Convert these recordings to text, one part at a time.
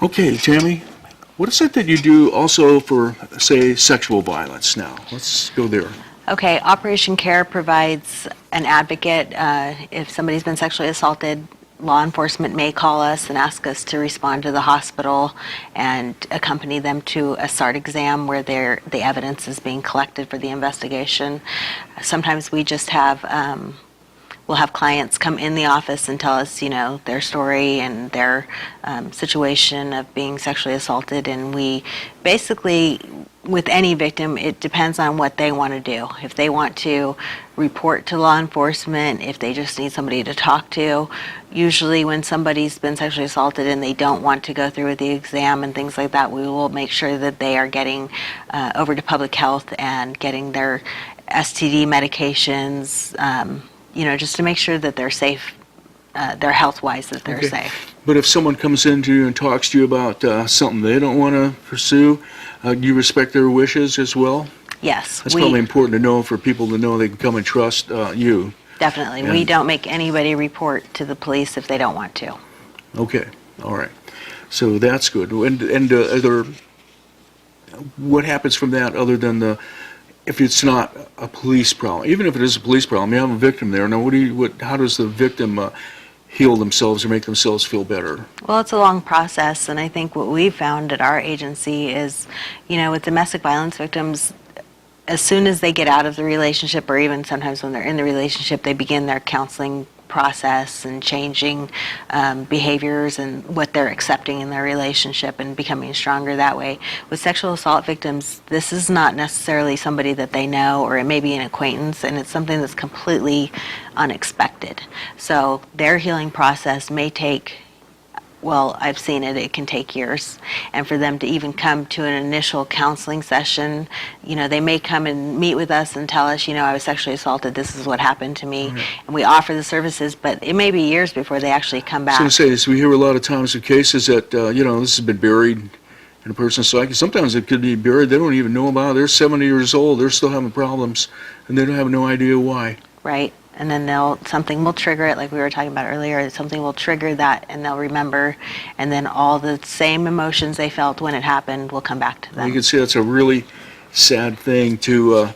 Okay, Tammie, what is it that you do also for, say, sexual violence now? Let's go there. Okay, Operation CARE provides an advocate. If somebody's been sexually assaulted, law enforcement may call us and ask us to respond to the hospital and accompany them to a SART exam where the evidence is being collected for the investigation. Sometimes we just have we'll have clients come in the office and tell us, their story and their situation of being sexually assaulted, and we basically, with any victim, it depends on what they want to do. If they want to report to law enforcement, if they just need somebody to talk to. Usually when somebody's been sexually assaulted and they don't want to go through with the exam and things like that, we will make sure that they are getting over to public health and getting their STD medications, just to make sure that they're safe, they're health-wise, that they're safe. But if someone comes in to you and talks to you about something they don't want to pursue, do you respect their wishes as well? Yes. That's probably important to know for people to know they can come and trust you. Definitely. We don't make anybody report to the police if they don't want to. Okay. All right. So that's good. And what happens from that other than if it's not a police problem? Even if it is a police problem, you have a victim there. Now, how does the victim heal themselves or make themselves feel better? Well, it's a long process, and I think what we've found at our agency is, with domestic violence victims, as soon as they get out of the relationship, or even sometimes when they're in the relationship, they begin their counseling process and changing behaviors and what they're accepting in their relationship and becoming stronger that way. With sexual assault victims, this is not necessarily somebody that they know, or it may be an acquaintance, and it's something that's completely unexpected. So their healing process may take, well, I've seen it can take years. And for them to even come to an initial counseling session, they may come and meet with us and tell us, I was sexually assaulted, this is what happened to me. Right. And we offer the services, but it may be years before they actually come back. I was going to say, so we hear a lot of times of cases that, this has been buried in a person's psyche. Sometimes it could be buried, they don't even know about it. They're 70 years old, they're still having problems, and they don't have no idea why. Right. And then something will trigger it, like we were talking about earlier. Something will trigger that, and they'll remember, and then all the same emotions they felt when it happened will come back to them. You can see that's a really sad thing to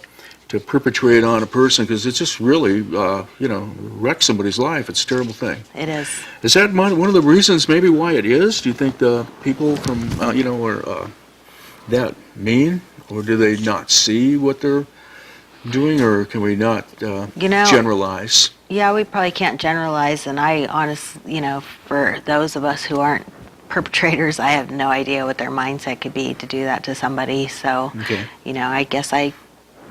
perpetrate on a person, because it just really, wrecks somebody's life. It's a terrible thing. It is. Is that one of the reasons maybe why it is? Do you think the people from, are that mean, or do they not see what they're doing, or can we not generalize? Yeah, we probably can't generalize, and I honestly, for those of us who aren't perpetrators, I have no idea what their mindset could be to do that to somebody. So, okay. I guess I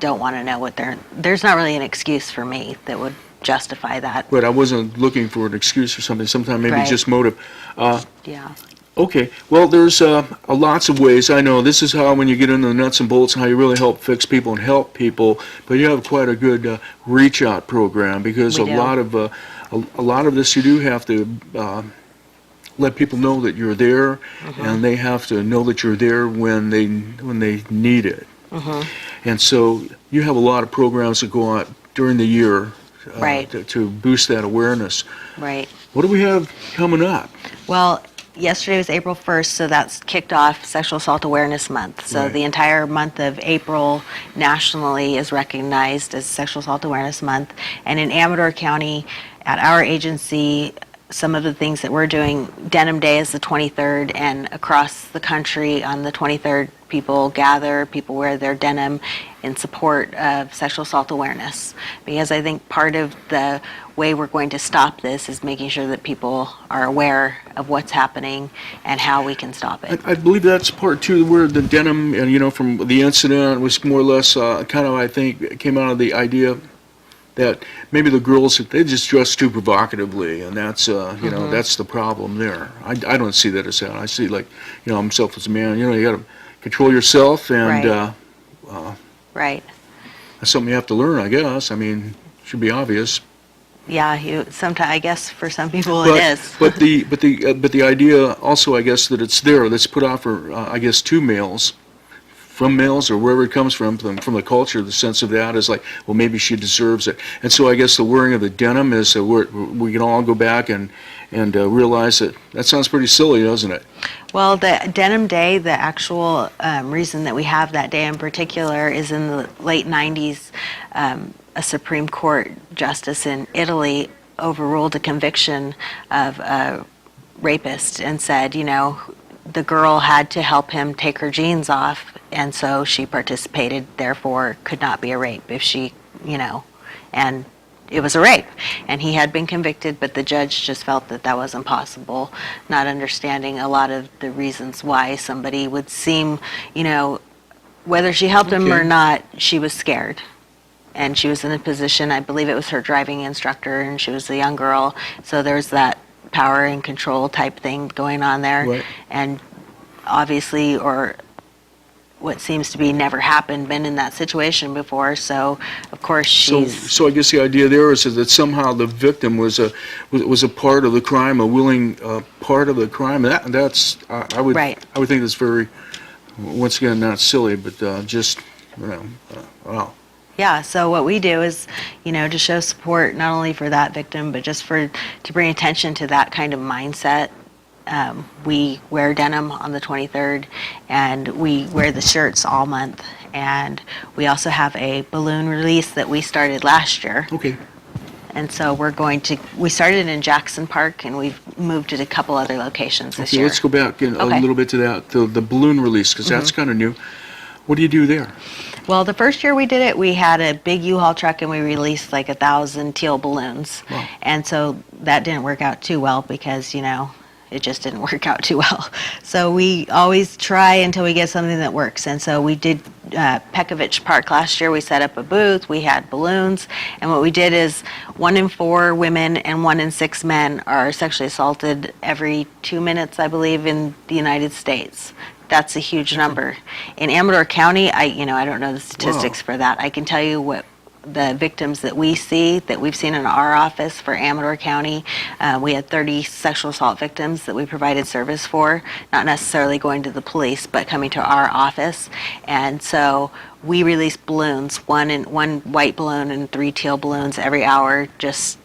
don't want to know what there's not really an excuse for me that would justify that. But I wasn't looking for an excuse or something. Sometimes maybe Right. just motive. Yeah. Okay, well, there's lots of ways. I know this is how, when you get into the nuts and bolts, how you really help fix people and help people. But you have quite a good reach out program, because a lot of this you do have to let people know that you're there, and they have to know that you're there when they need it. And so you have a lot of programs that go out during the year Right. to boost that awareness. Right. What do we have coming up? Well, yesterday was April 1st, so that's kicked off Sexual Assault Awareness Month. So Right. the entire month of April nationally is recognized as Sexual Assault Awareness Month. And in Amador County, at our agency, some of the things that we're doing, Denim Day is the 23rd, and across the country on the 23rd, people gather, people wear their denim in support of sexual assault awareness. Because I think part of the way we're going to stop this is making sure that people are aware of what's happening and how we can stop it. I believe that's part two, where the denim, and from the incident was more or less kind of, I think, came out of the idea that maybe the girls, they just dress too provocatively, and that's that's the problem there. I don't see that as that. I see, like, himself as a man, you got to control yourself, and Right. That's something you have to learn, I guess. I mean, it should be obvious. Yeah, sometimes, I guess for some people it is. But the idea also, I guess, that it's there, that's put out for I guess two males, from males or wherever it comes from the culture. The sense of that is like, well, maybe she deserves it. And so I guess the wearing of the denim is we can all go back and realize that sounds pretty silly, doesn't it? Well, the Denim Day, the actual reason that we have that day in particular is in the late 90s, a Supreme Court justice in Italy overruled a conviction of a rapist and said, the girl had to help him take her jeans off, and so she participated, therefore could not be a rape if she, and it was a rape. And he had been convicted, but the judge just felt that that wasn't possible, not understanding a lot of the reasons why somebody would seem, whether she helped him or not, she was scared. And she was in a position, I believe it was her driving instructor, and she was a young girl, so there's that power and control type thing going on there. Right. And obviously, or what seems to be never happened, been in that situation before, so of course she's... So I guess the idea there is that somehow the victim was a part of the crime, a willing part of the crime. That's I would Right. I would think that's very, once again, not silly, but just wow. Yeah, so what we do is, to show support not only for that victim, but just to bring attention to that kind of mindset. We wear denim on the 23rd, and we wear the shirts all month. And we also have a balloon release that we started last year. Okay. And so we started in Jackson Park, and we've moved to a couple other locations this year. Let's go back a little bit to that, the balloon release, because that's kind of new. What do you do there? Well, the first year we did it, we had a big U-Haul truck and we released like 1,000 teal balloons. Wow. And so that didn't work out too well because, it just didn't work out too well. So we always try until we get something that works. And so we did Pekovich Park last year. We set up a booth. We had balloons. And what we did is 1 in 4 women and 1 in 6 men are sexually assaulted every 2 minutes, I believe, in the United States. That's a huge number. In Amador County, I don't know the statistics for that. I can tell you what the victims that we've seen in our office for Amador County. We had 30 sexual assault victims that we provided service for, not necessarily going to the police, but coming to our office. And so we release balloons, one white balloon and 3 teal balloons every hour, just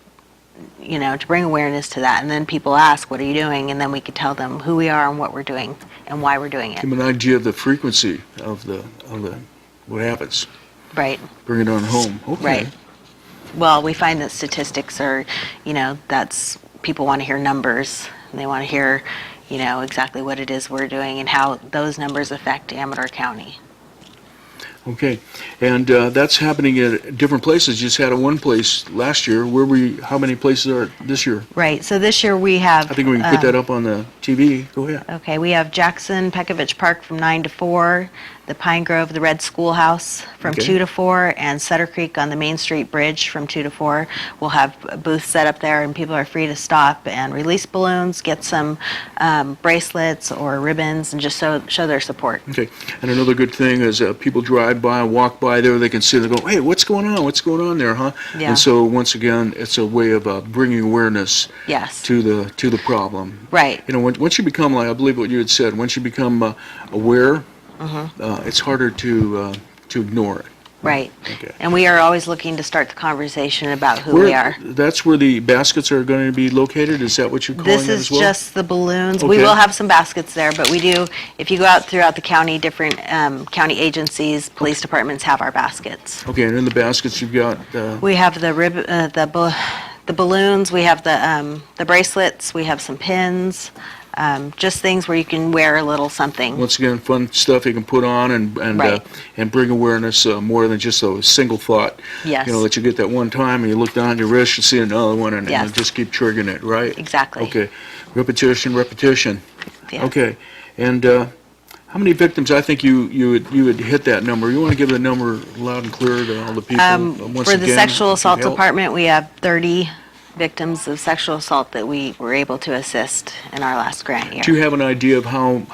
to bring awareness to that. And then people ask, what are you doing? And then we could tell them who we are and what we're doing and why we're doing it. Give them an idea of the frequency of the what happens. Right. Bring it on home. Okay. Right. Well, we find that statistics are, that's, people want to hear numbers, and they want to hear, exactly what it is we're doing and how those numbers affect Amador County. Okay, and that's happening at different places. You just had one place last year. How many places are this year? Right, so this year we have... I think we can put that up on the TV. Go ahead. Okay, we have Jackson, Pekovich Park from 9 to 4, the Pine Grove, the Red Schoolhouse from 2 to 4, and Sutter Creek on the Main Street Bridge from 2 to 4. We'll have a booth set up there, and people are free to stop and release balloons, get some bracelets or ribbons, and just show their support. Okay, and another good thing is people drive by, walk by there, they can see, they go, hey, what's going on? What's going on there, huh? Yeah. And so once again, it's a way of bringing awareness Yes. to the problem. Right. Once you become, like I believe what you had said, once you become aware, it's harder to ignore it. Right. Okay. And we are always looking to start the conversation about who we are. That's where the baskets are going to be located? Is that what you're calling This it is as well? just the balloons. Okay. We will have some baskets there, but we do, if you go out throughout the county, different county agencies, police departments have our baskets. Okay, and in the baskets you've got... We have the balloons, we have the bracelets, we have some pins, just things where you can wear a little something. Once again, fun stuff you can put on and bring awareness more than just a single thought. Yes. That you get that one time and you look down your wrist, you see another one, and Yes. you just keep triggering it, right? Exactly. Okay. Repetition. Yeah. Okay. And how many victims? I think you would hit that number. You want to give the number loud and clear to all the people once For again? the sexual assault help? department, we have 30 victims of sexual assault that we were able to assist in our last grant year. Do you have an idea of how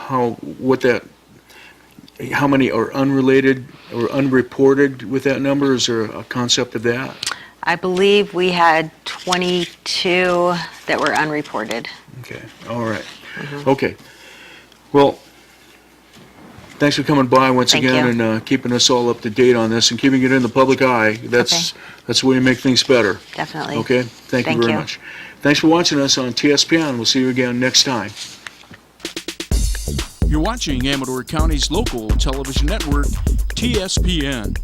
many are unrelated or unreported with that number? Is there a concept of that? I believe we had 22 that were unreported. Okay, all right. Okay. Well, thanks for coming by once Thank again you. and keeping us all up to date on this and keeping it in the public eye. That's the way you make things better. Definitely. Okay? Thank you very much. Thanks for watching us on TSPN. We'll see you again next time. You're watching Amador County's local television network, TSPN.